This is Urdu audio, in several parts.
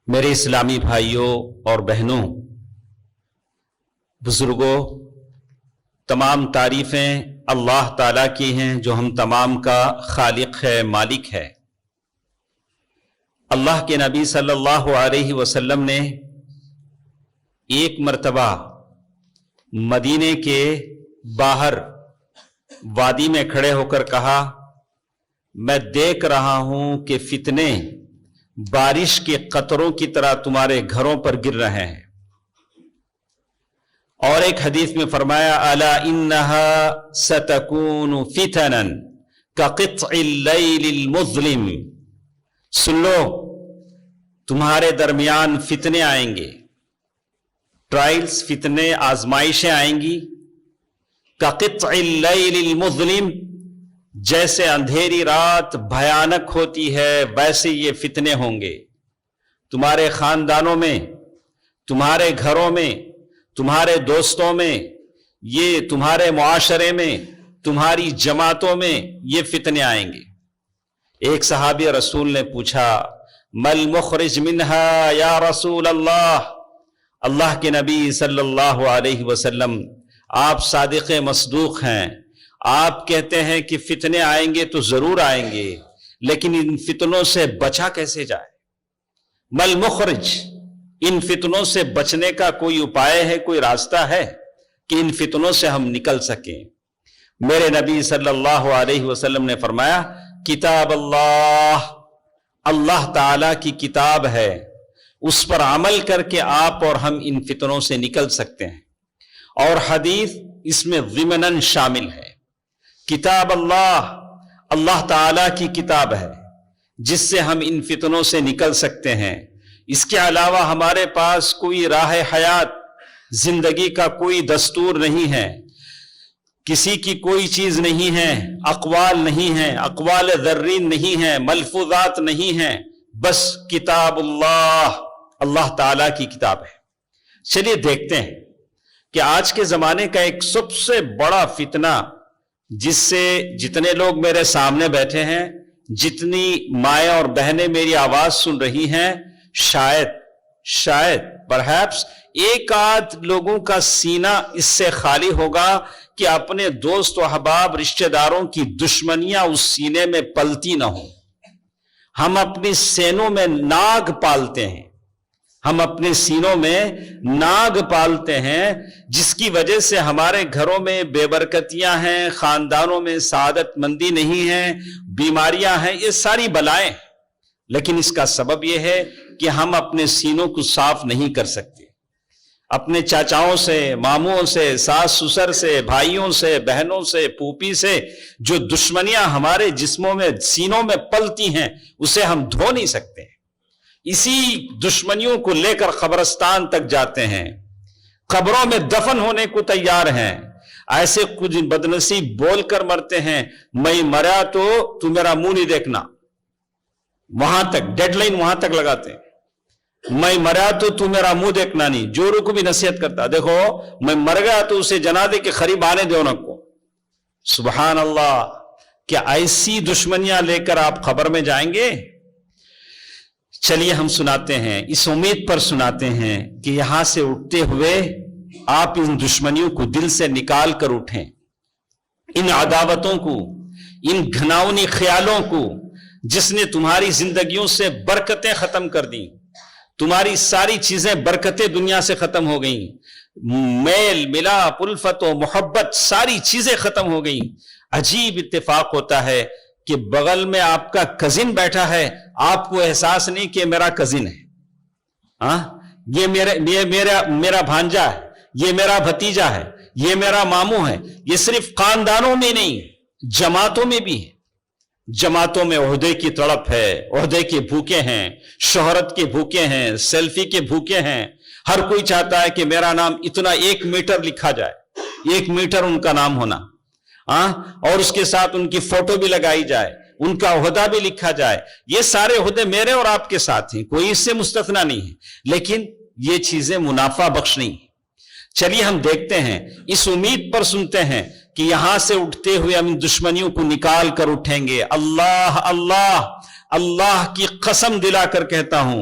میرے اسلامی بھائیوں اور بہنوں، بزرگوں، تمام تعریفیں اللہ تعالیٰ کی ہیں جو ہم تمام کا خالق ہے، مالک ہے۔ اللہ کے نبی صلی اللہ علیہ وسلم نے ایک مرتبہ مدینے کے باہر وادی میں کھڑے ہو کر کہا، میں دیکھ رہا ہوں کہ فتنے بارش کے قطروں کی طرح تمہارے گھروں پر گر رہے ہیں۔ اور ایک حدیث میں فرمایا، الا انہا ستکون فتنا کقطع اللیل المظلم، سن لو تمہارے درمیان فتنے آئیں گے، ٹرائلز، فتنے، آزمائشیں آئیں گی، کقطع اللیل المظلم، جیسے اندھیری رات بھیانک ہوتی ہے ویسے یہ فتنے ہوں گے تمہارے خاندانوں میں، تمہارے گھروں میں، تمہارے دوستوں میں، یہ تمہارے معاشرے میں، تمہاری جماعتوں میں یہ فتنے آئیں گے۔ ایک صحابی رسول نے پوچھا، مل مخرج منہا یا رسول اللہ، اللہ کے نبی صلی اللہ علیہ وسلم آپ صادق مصدوق ہیں، آپ کہتے ہیں کہ فتنے آئیں گے تو ضرور آئیں گے، لیکن ان فتنوں سے بچا کیسے جائے؟ مل مخرج، ان فتنوں سے بچنے کا کوئی اپائے ہے، کوئی راستہ ہے کہ ان فتنوں سے ہم نکل سکیں؟ میرے نبی صلی اللہ علیہ وسلم نے فرمایا، کتاب اللہ، اللہ تعالی کی کتاب ہے، اس پر عمل کر کے آپ اور ہم ان فتنوں سے نکل سکتے ہیں۔ اور حدیث اس میں ضمناً شامل ہے۔ کتاب اللہ، اللہ تعالی کی کتاب ہے جس سے ہم ان فتنوں سے نکل سکتے ہیں۔ اس کے علاوہ ہمارے پاس کوئی راہ حیات، زندگی کا کوئی دستور نہیں ہے، کسی کی کوئی چیز نہیں ہے، اقوال نہیں ہیں، اقوال ذرین نہیں ہیں، ملفوظات نہیں ہیں، بس کتاب اللہ، اللہ تعالی کی کتاب ہے۔ چلیے دیکھتے ہیں کہ آج کے زمانے کا ایک سب سے بڑا فتنہ، جس سے جتنے لوگ میرے سامنے بیٹھے ہیں، جتنی مائیں اور بہنیں میری آواز سن رہی ہیں، شاید پرہیپس ایک آدھ لوگوں کا سینہ اس سے خالی ہوگا کہ اپنے دوست و احباب، رشتہ داروں کی دشمنیاں اس سینے میں پلتی نہ ہوں۔ ہم اپنی سینوں میں ناگ پالتے ہیں، ہم اپنے سینوں میں ناگ پالتے ہیں، جس کی وجہ سے ہمارے گھروں میں بے برکتیاں ہیں، خاندانوں میں سعادت مندی نہیں ہے، بیماریاں ہیں، یہ ساری بلائیں۔ لیکن اس کا سبب یہ ہے کہ ہم اپنے سینوں کو صاف نہیں کر سکتے۔ اپنے چاچاؤں سے، ماموں سے، ساس سسر سے، بھائیوں سے، بہنوں سے، پھوپھی سے جو دشمنیاں ہمارے جسموں میں، سینوں میں پلتی ہیں، اسے ہم دھو نہیں سکتے۔ اسی دشمنیوں کو لے کر قبرستان تک جاتے ہیں، قبروں میں دفن ہونے کو تیار ہیں۔ ایسے کچھ بدنصیب بول کر مرتے ہیں، میں مرا تو میرا منہ نہیں دیکھنا، وہاں تک ڈیڈ لائن وہاں تک لگاتے ہیں، میں مرا تو میرا منہ دیکھنا نہیں۔ جوروں کو بھی نصیحت کرتا، دیکھو میں مر گیا تو اسے جنازے کے قریب آنے دو نہ کو۔ سبحان اللہ، کیا ایسی دشمنیاں لے کر آپ قبر میں جائیں گے؟ چلیے ہم سناتے ہیں، اس امید پر سناتے ہیں کہ یہاں سے اٹھتے ہوئے آپ ان دشمنیوں کو دل سے نکال کر اٹھیں، ان عداوتوں کو، ان گھناؤنی خیالوں کو، جس نے تمہاری زندگیوں سے برکتیں ختم کر دیں، تمہاری ساری چیزیں برکتیں دنیا سے ختم ہو گئیں، میل ملاپ، الفت و محبت، ساری چیزیں ختم ہو گئیں۔ عجیب اتفاق ہوتا ہے کہ بغل میں آپ کا کزن بیٹھا ہے، آپ کو احساس نہیں کہ میرا کزن ہے، یہ میرا بھانجا ہے، یہ میرا بھتیجا ہے، یہ میرا ماموں ہے۔ یہ صرف خاندانوں میں نہیں، جماعتوں میں بھی ہے۔ جماعتوں میں عہدے کی تڑپ ہے، عہدے کے بھوکے ہیں، شہرت کے بھوکے ہیں، سیلفی کے بھوکے ہیں۔ ہر کوئی چاہتا ہے کہ میرا نام اتنا 1 میٹر لکھا جائے، 1 میٹر ان کا نام ہونا، اور اس کے ساتھ ان کی فوٹو بھی لگائی جائے، ان کا عہدہ بھی لکھا جائے۔ یہ سارے عہدے میرے اور آپ کے ساتھ ہیں، کوئی اس سے مستثنا نہیں ہے، لیکن یہ چیزیں منافع بخش نہیں ہیں۔ چلیے ہم دیکھتے ہیں، اس امید پر سنتے ہیں کہ یہاں سے اٹھتے ہوئے ہم دشمنیوں کو نکال کر اٹھیں گے۔ اللہ اللہ اللہ کی قسم دلا کر کہتا ہوں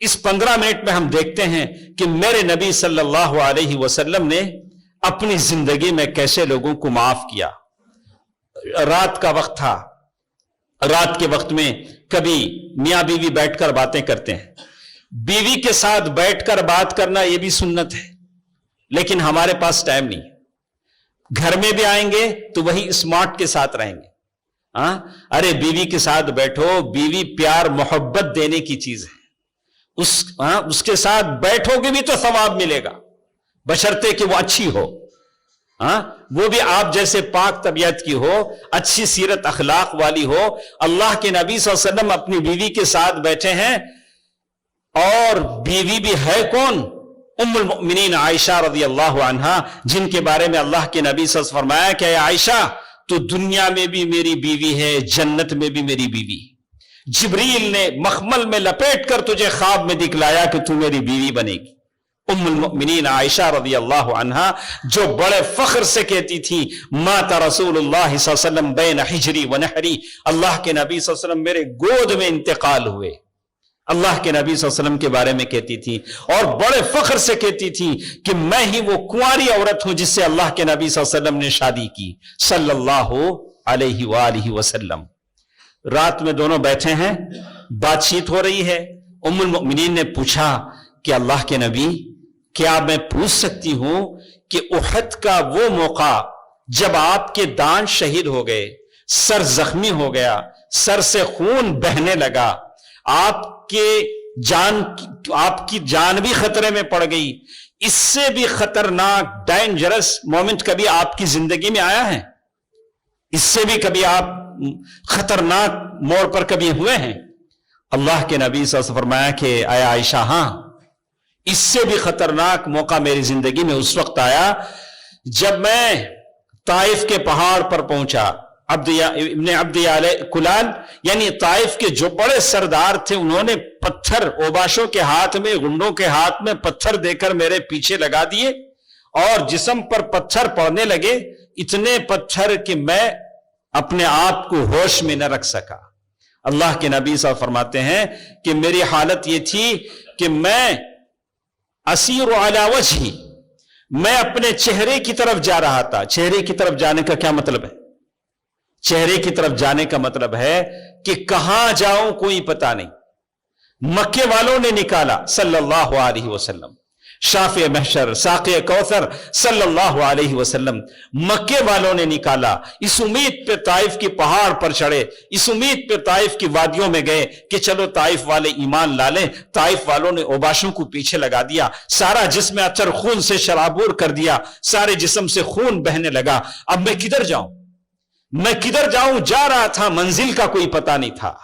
اس 15 منٹ میں ہم دیکھتے ہیں کہ میرے نبی صلی اللہ علیہ وسلم نے اپنی زندگی میں کیسے لوگوں کو معاف کیا. رات کا وقت تھا، رات کے وقت میں کبھی میاں بیوی بیٹھ کر باتیں کرتے ہیں. بیوی کے ساتھ بیٹھ کر بات کرنا یہ بھی سنت ہے، لیکن ہمارے پاس ٹائم نہیں. گھر میں بھی آئیں گے تو وہی اسمارٹ کے ساتھ رہیں گے. ارے بیوی کے ساتھ بیٹھو، بیوی پیار محبت دینے کی چیز ہے. اس کے ساتھ بیٹھو گے بھی تو ثواب ملے گا، بشرطے کہ وہ اچھی ہو، وہ بھی آپ جیسے پاک طبیعت کی ہو، اچھی سیرت اخلاق والی ہو. اللہ کے نبی صلی اللہ علیہ وسلم اپنی بیوی کے ساتھ بیٹھے ہیں، اور بیوی بھی ہے کون؟ ام المؤمنین عائشہ رضی اللہ عنہا، جن کے بارے میں اللہ کے نبی صلی اللہ علیہ وسلم فرمایا کہ اے عائشہ تو دنیا میں بھی میری بیوی ہے، جنت میں بھی میری بیوی. جبریل نے مخمل میں لپیٹ کر تجھے خواب میں دکھلایا کہ تو میری بیوی بنے گی. ام المؤمنین عائشہ رضی اللہ عنہا جو بڑے فخر سے کہتی تھی مات رسول اللہ صلی اللہ علیہ وسلم بین حجری و نحری، اللہ کے نبی صلی اللہ علیہ وسلم میرے گود میں انتقال ہوئے. اللہ کے نبی صلی اللہ علیہ وسلم کے بارے میں کہتی تھی، اور بڑے فخر سے کہتی تھی کہ میں ہی وہ کنواری عورت ہوں جس سے اللہ کے نبی صلی اللہ علیہ وسلم نے شادی کی صلی اللہ علیہ وآلہ وسلم. رات میں دونوں بیٹھے ہیں، بات چیت ہو رہی ہے. ام المؤمنین نے پوچھا کہ اللہ کے نبی کیا میں پوچھ سکتی ہوں کہ احد کا وہ موقع جب آپ کے دان شہید ہو گئے، سر زخمی ہو گیا، سر سے خون بہنے لگا، آپ کی جان بھی خطرے میں پڑ گئی، اس سے بھی خطرناک ڈینجرس مومنٹ کبھی آپ کی زندگی میں آیا ہے؟ اس سے بھی کبھی آپ خطرناک موڑ پر کبھی ہوئے ہیں؟ اللہ کے نبی صلی اللہ علیہ وسلم فرمایا کہ اے عائشہ ہاں، اس سے بھی خطرناک موقع میری زندگی میں اس وقت آیا جب میں طائف کے پہاڑ پر پہنچا. ابن عبد کلال یعنی طائف کے جو بڑے سردار تھے، انہوں نے پتھر اوباشوں کے ہاتھ میں، گنڈوں کے ہاتھ میں پتھر دے کر میرے پیچھے لگا دیے، اور جسم پر پتھر پڑنے لگے، اتنے پتھر کہ میں اپنے آپ کو ہوش میں نہ رکھ سکا. اللہ کے نبی صلی اللہ علیہ وسلم فرماتے ہیں کہ میری حالت یہ تھی کہ میں اسیر علی وجہی، میں اپنے چہرے کی طرف جا رہا تھا. چہرے کی طرف جانے کا کیا مطلب ہے؟ چہرے کی طرف جانے کا مطلب ہے کہ کہاں جاؤں کوئی پتہ نہیں. مکے والوں نے نکالا صلی اللہ علیہ وسلم، شافع محشر ساقی کوثر صلی اللہ علیہ وسلم، مکے والوں نے نکالا. اس امید پہ طائف کی پہاڑ پر چڑھے، اس امید پہ طائف کی وادیوں میں گئے کہ چلو طائف والے ایمان لا لیں. طائف والوں نے اوباشوں کو پیچھے لگا دیا، سارا جسم اچر خون سے شرابور کر دیا، سارے جسم سے خون بہنے لگا. اب میں کدھر جاؤں؟ میں کدھر جاؤں؟ جا رہا تھا، منزل کا کوئی پتہ نہیں تھا.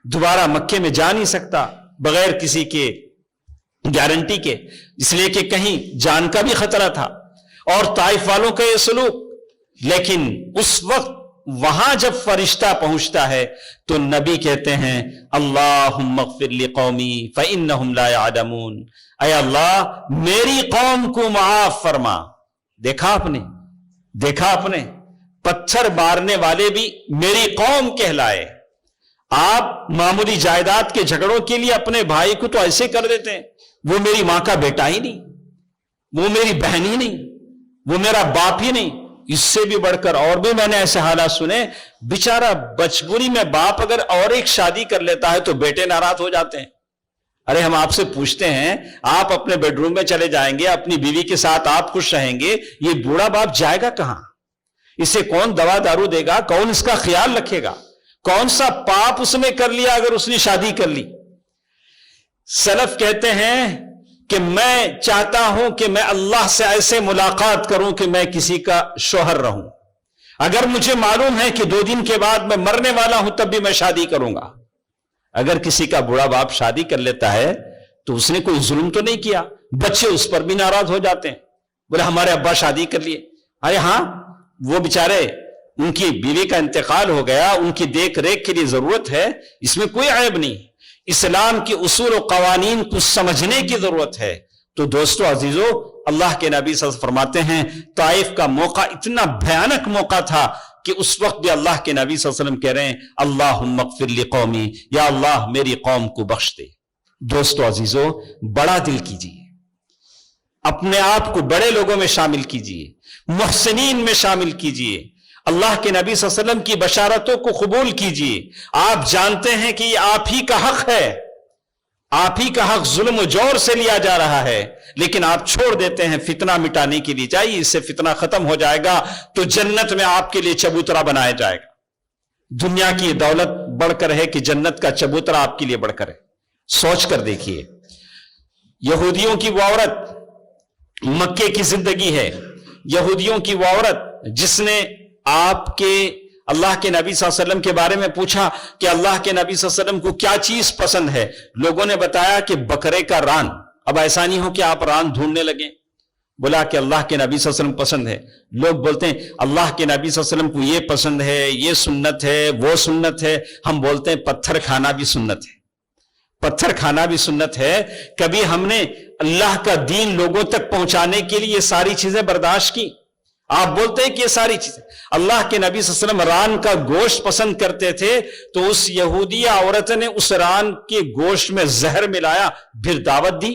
دوبارہ مکے میں جا نہیں سکتا بغیر کسی کے گارنٹی کے، اس لیے کہ کہیں جان کا بھی خطرہ تھا، اور طائف والوں کا یہ سلوک. لیکن اس وقت وہاں جب فرشتہ پہنچتا ہے تو نبی کہتے ہیں اللہم اغفر لقومی فإنہم لا يعلمون، اے اللہ میری قوم کو معاف فرما. دیکھا آپ نے پتھر مارنے والے بھی میری قوم کہلائے. آپ معمولی جائیداد کے جھگڑوں کے لیے اپنے بھائی کو تو ایسے کر دیتے ہیں، وہ میری ماں کا بیٹا ہی نہیں، وہ میری بہن ہی نہیں، وہ میرا باپ ہی نہیں. اس سے بھی بڑھ کر اور بھی میں نے ایسے حالات سنے، بیچارہ بچپنی میں باپ اگر اور ایک شادی کر لیتا ہے تو بیٹے ناراض ہو جاتے ہیں. ارے ہم آپ سے پوچھتے ہیں، آپ اپنے بیڈ روم میں چلے جائیں گے، اپنی بیوی کے ساتھ آپ خوش رہیں گے، یہ بوڑھا باپ جائے گا کہاں؟ اسے کون دوا دارو دے گا؟ کون اس کا خیال رکھے گا؟ کون سا پاپ اس نے کر لیا اگر اس نے شادی کر لی؟ سلف کہتے ہیں کہ میں چاہتا ہوں کہ میں اللہ سے ایسے ملاقات کروں کہ میں کسی کا شوہر رہوں. اگر مجھے معلوم ہے کہ 2 دن کے بعد میں مرنے والا ہوں تب بھی میں شادی کروں گا. اگر کسی کا بوڑھا باپ شادی کر لیتا ہے تو اس نے کوئی ظلم تو نہیں کیا. بچے اس پر بھی ناراض ہو جاتے ہیں، بولے ہمارے ابا شادی کر لیے. ارے ہاں، وہ بیچارے ان کی بیوی کا انتقال ہو گیا، ان کی دیکھ ریکھ کے لیے ضرورت ہے، اس میں کوئی عیب نہیں. اسلام کے اصول و قوانین کو سمجھنے کی ضرورت ہے. تو دوستو عزیزو، اللہ کے نبی صلی اللہ علیہ وسلم فرماتے ہیں طائف کا موقع اتنا بھیانک موقع تھا کہ اس وقت بھی اللہ کے نبی صلی اللہ علیہ وسلم کہہ رہے ہیں اللہم اغفر لقومی، یا اللہ میری قوم کو بخش دے، دوستو عزیزو، بڑا دل کیجیے، اپنے آپ کو بڑے لوگوں میں شامل کیجیے، محسنین میں شامل کیجیے، اللہ کے نبی صلی اللہ علیہ وسلم کی بشارتوں کو قبول کیجیے۔ آپ جانتے ہیں کہ یہ آپ ہی کا حق ہے، آپ ہی کا حق ظلم و جور سے لیا جا رہا ہے، لیکن آپ چھوڑ دیتے ہیں فتنہ مٹانے کے لیے۔ جائیے، اس سے فتنہ ختم ہو جائے گا تو جنت میں آپ کے لیے چبوترا بنایا جائے گا۔ دنیا کی دولت بڑھ کر ہے کہ جنت کا چبوترا آپ کے لیے بڑھ کر ہے؟ سوچ کر دیکھیے۔ یہودیوں کی وہ عورت، مکے کی زندگی ہے، یہودیوں کی وہ عورت جس نے آپ کے اللہ کے نبی صلی اللہ علیہ وسلم کے بارے میں پوچھا کہ اللہ کے نبی صلی اللہ علیہ وسلم کو کیا چیز پسند ہے؟ لوگوں نے بتایا کہ بکرے کا ران۔ اب ایسا نہیں ہو کہ آپ ران ڈھونڈنے لگیں، بولا کہ اللہ کے نبی صلی اللہ علیہ وسلم پسند ہے۔ لوگ بولتے ہیں اللہ کے نبی صلی اللہ علیہ وسلم کو یہ پسند ہے، یہ سنت ہے، وہ سنت ہے۔ ہم بولتے ہیں پتھر کھانا بھی سنت ہے، پتھر کھانا بھی سنت ہے۔ کبھی ہم نے اللہ کا دین لوگوں تک پہنچانے کے لیے یہ ساری چیزیں برداشت کی؟ آپ بولتے ہیں کہ یہ ساری چیزیں، اللہ کے نبی صلی اللہ علیہ وسلم ران کا گوشت پسند کرتے تھے تو اس یہودی عورت نے اس ران کے گوشت میں زہر ملایا، پھر دعوت دی،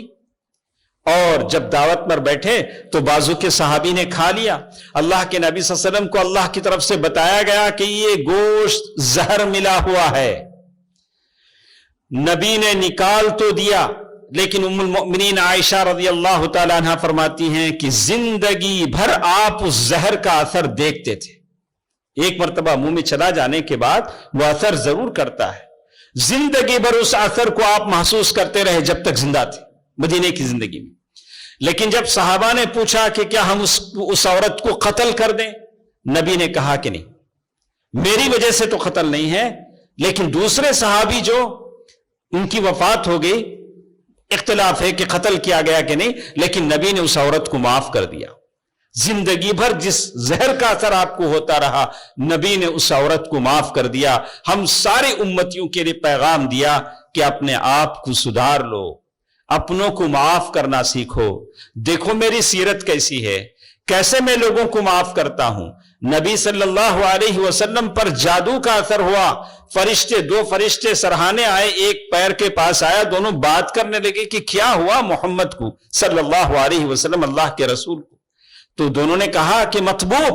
اور جب دعوت پر بیٹھے تو بازو کے صحابی نے کھا لیا۔ اللہ کے نبی صلی اللہ علیہ وسلم کو اللہ کی طرف سے بتایا گیا کہ یہ گوشت زہر ملا ہوا ہے۔ نبی نے نکال تو دیا، لیکن ام المؤمنین عائشہ رضی اللہ تعالی عنہ فرماتی ہیں کہ زندگی بھر آپ اس زہر کا اثر دیکھتے تھے۔ ایک مرتبہ منہ میں چلا جانے کے بعد وہ اثر ضرور کرتا ہے، زندگی بھر اس اثر کو آپ محسوس کرتے رہے جب تک زندہ تھے مدینے کی زندگی میں۔ لیکن جب صحابہ نے پوچھا کہ کیا ہم اس عورت کو قتل کر دیں، نبی نے کہا کہ نہیں، میری وجہ سے تو قتل نہیں ہے، لیکن دوسرے صحابی جو ان کی وفات ہو گئی، اختلاف ہے کہ قتل کیا گیا کہ نہیں، لیکن نبی نے اس عورت کو معاف کر دیا۔ زندگی بھر جس زہر کا اثر آپ کو ہوتا رہا، نبی نے اس عورت کو معاف کر دیا۔ ہم سارے امتیوں کے لیے پیغام دیا کہ اپنے آپ کو سدھار لو، اپنوں کو معاف کرنا سیکھو۔ دیکھو میری سیرت کیسی ہے، کیسے میں لوگوں کو معاف کرتا ہوں۔ نبی صلی اللہ علیہ وسلم پر جادو کا اثر ہوا، فرشتے، دو فرشتے سرہانے آئے، ایک پیر کے پاس آیا، دونوں بات کرنے لگے کہ کیا ہوا محمد کو صلی اللہ علیہ وسلم، اللہ کے رسول کو۔ تو دونوں نے کہا کہ مطبوع،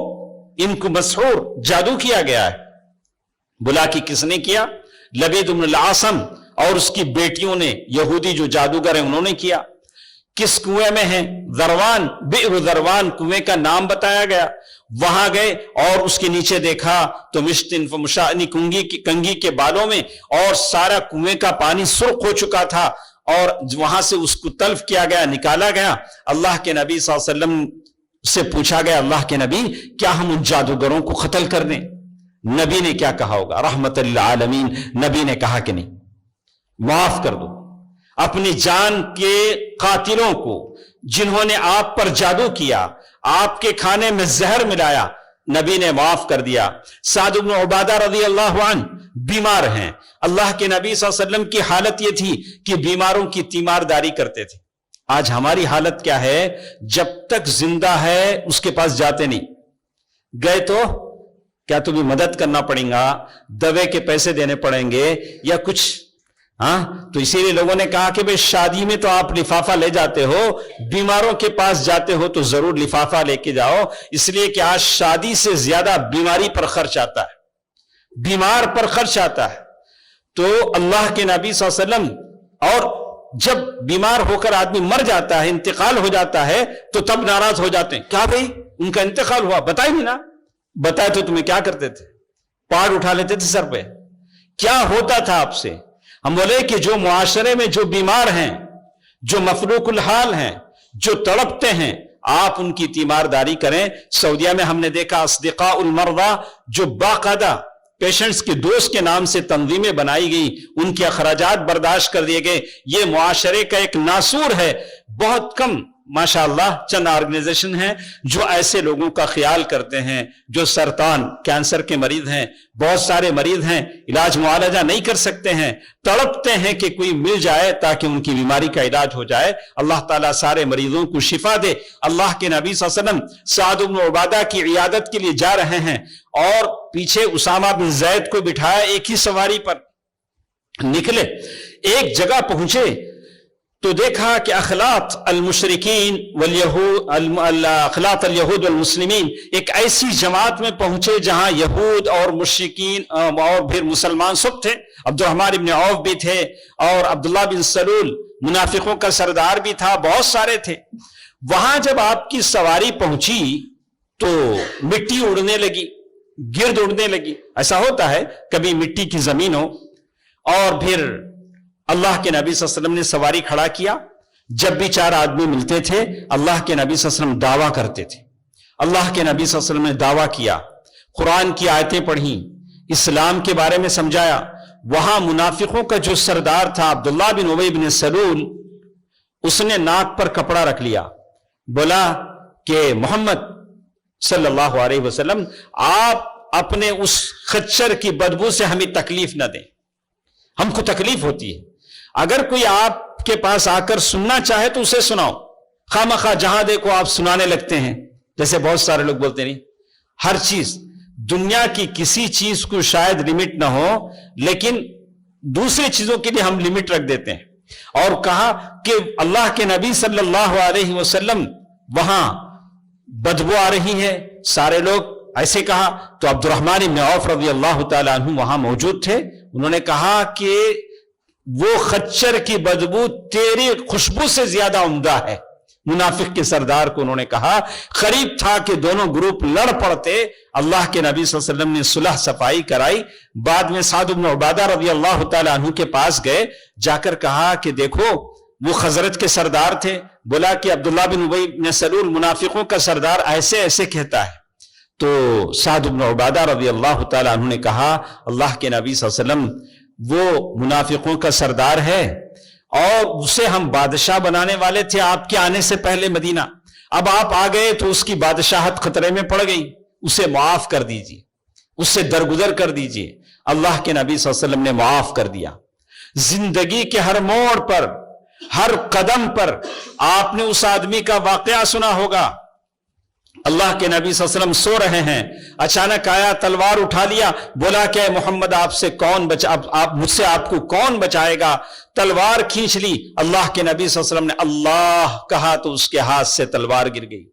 ان کو مسحور، جادو کیا گیا ہے۔ بلا کہ کس نے کیا؟ لبید بن العاصم اور اس کی بیٹیوں نے، یہودی جو جادوگر ہیں انہوں نے کیا۔ کس کنویں میں ہیں؟ ذروان، بئر ذروان کنویں کا نام بتایا گیا۔ وہاں گئے اور اس کے نیچے دیکھا تو مشتن فمشانی، کنگھی کے بالوں میں، اور سارا کنویں کا پانی سرخ ہو چکا تھا، اور وہاں سے اس کو تلف کیا گیا، نکالا گیا۔ اللہ کے نبی صلی اللہ علیہ وسلم سے پوچھا گیا، اللہ کے نبی کیا ہم ان جادوگروں کو قتل کر دیں؟ نبی نے کیا کہا ہوگا؟ رحمت للعالمین، نبی نے کہا کہ نہیں، معاف کر دو۔ اپنی جان کے قاتلوں کو، جنہوں نے آپ پر جادو کیا، آپ کے کھانے میں زہر ملایا، نبی نے معاف کر دیا۔ سعد بن عبادہ رضی اللہ عنہ بیمار ہیں، اللہ کے نبی صلی اللہ علیہ وسلم کی حالت یہ تھی کہ بیماروں کی تیمارداری کرتے تھے۔ آج ہماری حالت کیا ہے؟ جب تک زندہ ہے اس کے پاس جاتے نہیں، گئے تو کیا تمہیں مدد کرنا پڑے گا، دوے کے پیسے دینے پڑیں گے یا کچھ، تو اسی لیے لوگوں نے کہا کہ بھئی شادی میں تو آپ لفافہ لے جاتے ہو، بیماروں کے پاس جاتے ہو تو ضرور لفافہ لے کے جاؤ، اس لیے کہ آج شادی سے زیادہ بیماری پر خرچ آتا ہے، بیمار پر خرچ آتا ہے۔ تو اللہ کے نبی صلی اللہ علیہ وسلم، اور جب بیمار ہو کر آدمی مر جاتا ہے، انتقال ہو جاتا ہے، تو تب ناراض ہو جاتے ہیں، کیا بھئی ان کا انتقال ہوا، بتائے نہیں نا، بتائے تو تمہیں کیا کرتے تھے؟ پاڑ اٹھا لیتے تھے سر پہ، کیا ہوتا تھا آپ سے؟ ہم بولے کہ جو معاشرے میں جو بیمار ہیں، جو مفلوق الحال ہیں، جو تڑپتے ہیں، آپ ان کی تیمارداری کریں۔ سعودیہ میں ہم نے دیکھا اصدقاء المرضى، جو باقاعدہ پیشنٹس کے دوست کے نام سے تنظیمیں بنائی گئی، ان کے اخراجات برداشت کر دیے گئے۔ یہ معاشرے کا ایک ناسور ہے۔ بہت کم ماشاءاللہ چند آرگنائزیشن ہیں جو ایسے لوگوں کا خیال کرتے ہیں، جو سرطان، کینسر کے مریض ہیں، بہت سارے مریض ہیں، علاج معالجہ نہیں کر سکتے ہیں، تڑپتے ہیں کہ کوئی مل جائے تاکہ ان کی بیماری کا علاج ہو جائے۔ اللہ تعالیٰ سارے مریضوں کو شفا دے۔ اللہ کے نبی صلی اللہ علیہ وسلم سعد بن عبادہ کی عیادت کے لیے جا رہے ہیں، اور پیچھے اسامہ بن زید کو بٹھایا، ایک ہی سواری پر نکلے، ایک جگہ پہنچے تو دیکھا کہ اخلاط المشرکین اخلاط الیہود والمسلمین ایک ایسی جماعت میں پہنچے جہاں یہود اور مشرکین اور پھر مسلمان سب تھے. عبد الرحمن ابن عوف بھی تھے اور عبداللہ بن سلول منافقوں کا سردار بھی تھا، بہت سارے تھے. وہاں جب آپ کی سواری پہنچی تو مٹی اڑنے لگی، گرد اڑنے لگی. ایسا ہوتا ہے کبھی مٹی کی زمین ہو اور پھر اللہ کے نبی صلی اللہ علیہ وسلم نے سواری کھڑا کیا. جب بھی 4 آدمی ملتے تھے اللہ کے نبی صلی اللہ علیہ وسلم دعویٰ کرتے تھے. اللہ کے نبی صلی اللہ علیہ وسلم نے دعویٰ کیا، قرآن کی آیتیں پڑھیں، اسلام کے بارے میں سمجھایا. وہاں منافقوں کا جو سردار تھا عبداللہ بن ابی بن سلول، اس نے ناک پر کپڑا رکھ لیا، بولا کہ محمد صلی اللہ علیہ وسلم آپ اپنے اس خچر کی بدبو سے ہمیں تکلیف نہ دیں، ہم کو تکلیف ہوتی ہے. اگر کوئی آپ کے پاس آ کر سننا چاہے تو اسے سناؤ، خامخواہ جہاں دیکھو آپ سنانے لگتے ہیں. جیسے بہت سارے لوگ بولتے نہیں، ہر چیز دنیا کی کسی چیز کو شاید لمٹ نہ ہو لیکن دوسری چیزوں کے لیے ہم لمٹ رکھ دیتے ہیں. اور کہا کہ اللہ کے نبی صلی اللہ علیہ وسلم وہاں بدبو آ رہی ہے، سارے لوگ ایسے کہا. تو عبد الرحمن بن عوف رضی اللہ تعالیٰ عنہ وہاں موجود تھے. انہوں نے کہا کہ وہ خچر کی بدبو تیری خوشبو سے زیادہ عمدہ ہے. منافق کے سردار کو انہوں نے کہا. قریب تھا کہ دونوں گروپ لڑ پڑتے. اللہ کے نبی صلی اللہ علیہ وسلم نے صلح صفائی کرائی. بعد میں سعد بن عبادہ رضی اللہ تعالیٰ عنہ کے پاس گئے، جا کر کہا کہ دیکھو وہ خزرج کے سردار تھے. بولا کہ عبداللہ بن ابی بن سلول منافقوں کا سردار ایسے ایسے کہتا ہے. تو سعد بن عبادہ رضی اللہ تعالیٰ عنہ نے کہا اللہ کے نبی صلی اللہ علیہ وسلم وہ منافقوں کا سردار ہے اور اسے ہم بادشاہ بنانے والے تھے آپ کے آنے سے پہلے مدینہ. اب آپ آ گئے تو اس کی بادشاہت خطرے میں پڑ گئی، اسے معاف کر دیجئے، اس سے درگزر کر دیجئے. اللہ کے نبی صلی اللہ علیہ وسلم نے معاف کر دیا. زندگی کے ہر موڑ پر، ہر قدم پر آپ نے اس آدمی کا واقعہ سنا ہوگا. اللہ کے نبی صلی اللہ علیہ وسلم سو رہے ہیں، اچانک آیا، تلوار اٹھا لیا، بولا کہ محمد آپ سے کون مجھ سے آپ کو کون بچائے گا. تلوار کھینچ لی. اللہ کے نبی صلی اللہ علیہ وسلم نے اللہ کہا تو اس کے ہاتھ سے تلوار گر گئی.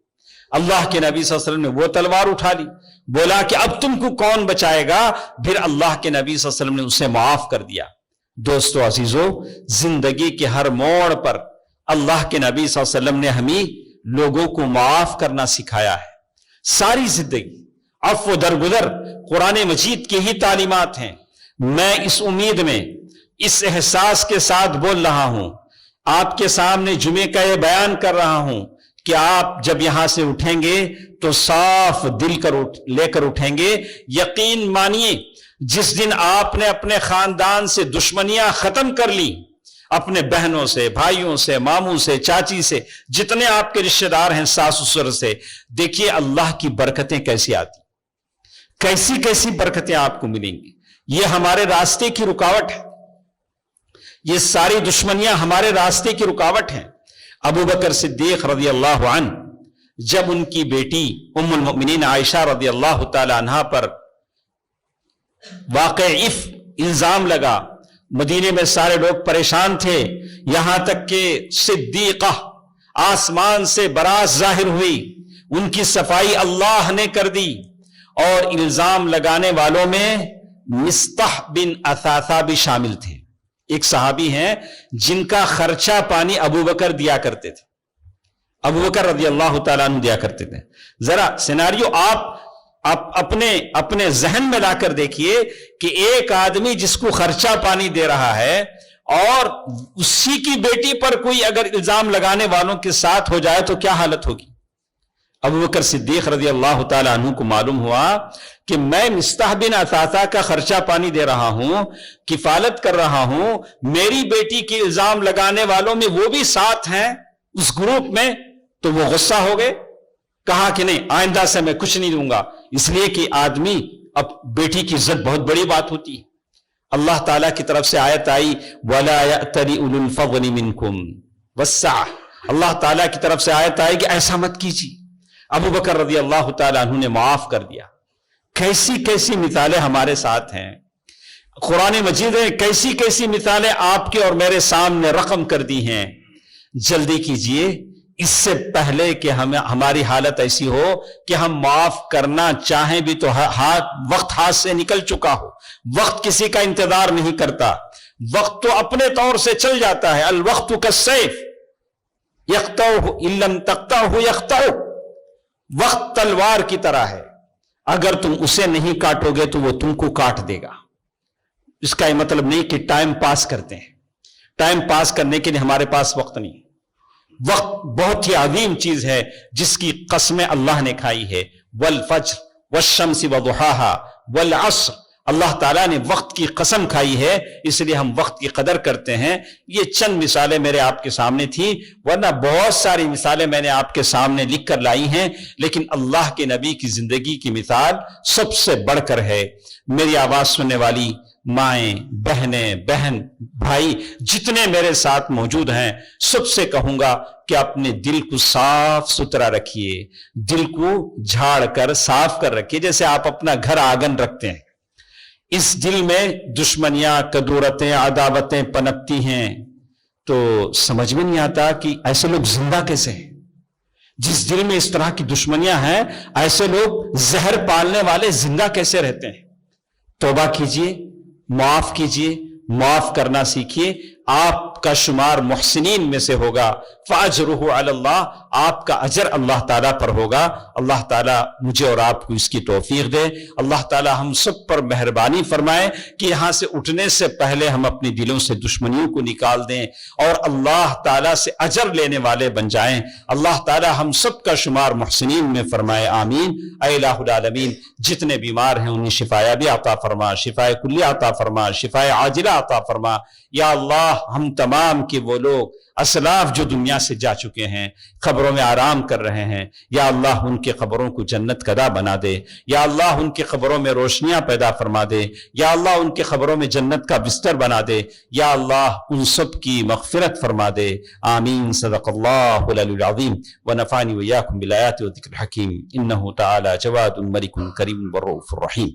اللہ کے نبی صلی اللہ علیہ وسلم نے وہ تلوار اٹھا لی، بولا کہ اب تم کو کون بچائے گا. پھر اللہ کے نبی صلی اللہ علیہ وسلم نے اسے معاف کر دیا. دوستو عزیزو، زندگی کے ہر موڑ پر اللہ کے نبی صلی اللہ علیہ وسلم نے ہمیں لوگوں کو معاف کرنا سکھایا ہے. ساری زندگی عفو درگزر قرآن مجید کی ہی تعلیمات ہیں. میں اس امید میں، اس احساس کے ساتھ بول رہا ہوں، آپ کے سامنے جمعے کا یہ بیان کر رہا ہوں کہ آپ جب یہاں سے اٹھیں گے تو صاف دل لے کر اٹھیں گے. یقین مانیے جس دن آپ نے اپنے خاندان سے دشمنیاں ختم کر لی، اپنے بہنوں سے، بھائیوں سے، ماموں سے، چاچی سے، جتنے آپ کے رشتہ دار ہیں، ساس سسر سے، دیکھیے اللہ کی برکتیں کیسی آتی، کیسی کیسی برکتیں آپ کو ملیں گی. یہ ہمارے راستے کی رکاوٹ ہے، یہ ساری دشمنیاں ہمارے راستے کی رکاوٹ ہیں. ابو بکر صدیق رضی اللہ عنہ جب ان کی بیٹی ام المؤمنین عائشہ رضی اللہ تعالی عنہا پر واقع الزام لگا، مدینے میں سارے لوگ پریشان تھے، یہاں تک کہ صدیقہ آسمان سے براس ظاہر ہوئی، ان کی صفائی اللہ نے کر دی. اور الزام لگانے والوں میں مصطح بن اثاثہ بھی شامل تھے. ایک صحابی ہیں جن کا خرچہ پانی ابو بکر دیا کرتے تھے، ابو بکر رضی اللہ تعالیٰ عنہ دیا کرتے تھے. ذرا سیناریو آپ اپنے ذہن میں لا کر دیکھیے کہ ایک آدمی جس کو خرچہ پانی دے رہا ہے اور اسی کی بیٹی پر کوئی اگر الزام لگانے والوں کے ساتھ ہو جائے تو کیا حالت ہوگی. ابو بکر صدیق رضی اللہ تعالیٰ عنہ کو معلوم ہوا کہ میں مصطح بن اثاثہ کا خرچہ پانی دے رہا ہوں، کفالت کر رہا ہوں، میری بیٹی کے الزام لگانے والوں میں وہ بھی ساتھ ہیں اس گروپ میں. تو وہ غصہ ہو گئے، کہا کہ نہیں آئندہ سے میں کچھ نہیں دوں گا. اس لیے کہ آدمی اب بیٹی کی عزت بہت بڑی بات ہوتی ہے. اللہ تعالیٰ کی طرف سے آیت آئی وَلَا يَأْتَلِ أُولُو الْفَضْلِ مِنْكُمْ وَالسَّعَةِ، اللہ تعالیٰ کی طرف سے آیت آئی کہ ایسا مت کیجیے. ابو بکر رضی اللہ تعالیٰ عنہ نے معاف کر دیا. کیسی کیسی مثالیں ہمارے ساتھ ہیں. قرآن مجید نے کیسی کیسی مثالیں آپ کے اور میرے سامنے رقم کر دی ہیں. جلدی کیجئے اس سے پہلے کہ ہماری حالت ایسی ہو کہ ہم معاف کرنا چاہیں بھی تو وقت ہاتھ سے نکل چکا ہو. وقت کسی کا انتظار نہیں کرتا، وقت تو اپنے طور سے چل جاتا ہے. الوقت کالسیف یقطعہ ان لم تقطعہ یقطعہ. وقت تلوار کی طرح ہے، اگر تم اسے نہیں کاٹو گے تو وہ تم کو کاٹ دے گا. اس کا یہ مطلب نہیں کہ ٹائم پاس کرتے ہیں. ٹائم پاس کرنے کے لیے ہمارے پاس وقت نہیں. وقت بہت ہی عظیم چیز ہے جس کی قسمیں اللہ نے کھائی ہے. والفجر والشمس وضحاہا والعصر. اللہ تعالیٰ نے وقت کی قسم کھائی ہے، اس لیے ہم وقت کی قدر کرتے ہیں. یہ چند مثالیں میرے آپ کے سامنے تھیں، ورنہ بہت ساری مثالیں میں نے آپ کے سامنے لکھ کر لائی ہیں، لیکن اللہ کے نبی کی زندگی کی مثال سب سے بڑھ کر ہے. میری آواز سننے والی مائیں، بہنیں، بہن، بھائی جتنے میرے ساتھ موجود ہیں، سب سے کہوں گا کہ اپنے دل کو صاف ستھرا رکھیے. دل کو جھاڑ کر صاف کر رکھیے، جیسے آپ اپنا گھر آنگن رکھتے ہیں. اس دل میں دشمنیاں، کدورتیں، عداوتیں پنپتی ہیں تو سمجھ میں نہیں آتا کہ ایسے لوگ زندہ کیسے ہیں. جس دل میں اس طرح کی دشمنیاں ہیں، ایسے لوگ زہر پالنے والے زندہ کیسے رہتے ہیں. توبہ کیجئے، معاف کیجئے، معاف کرنا سیکھیے. آپ کا شمار محسنین میں سے ہوگا. فاجرہ علی اللہ. آپ کا اجر اللہ تعالیٰ پر ہوگا. اللہ تعالیٰ مجھے اور آپ کو اس کی توفیق دے. اللہ تعالیٰ ہم سب پر مہربانی فرمائے کہ یہاں سے اٹھنے سے پہلے ہم اپنے دلوں سے دشمنیوں کو نکال دیں اور اللہ تعالیٰ سے اجر لینے والے بن جائیں. اللہ تعالیٰ ہم سب کا شمار محسنین میں فرمائے. آمین. اے الہ العالمین، جتنے بیمار ہیں انہیں شفایہ بھی عطا فرما، شفائے کلی عطا فرما، شفائے عاجلہ عطا فرما. یا اللہ، ہم تمام کے وہ لوگ اسلاف جو دنیا سے جا چکے ہیں، قبروں میں آرام کر رہے ہیں، یا اللہ ان کے قبروں کو جنت کا دہ بنا دے. یا اللہ ان کے قبروں میں روشنیاں پیدا فرما دے. یا اللہ ان کے قبروں میں جنت کا بستر بنا دے. یا اللہ ان سب کی مغفرت فرما دے. آمین. صدق اللہ العلی العظیم ونفعنی وإياكم بالآیات والذکر الحکیم. انہ تعالی جواد ملک کریم والرؤوف الرحیم.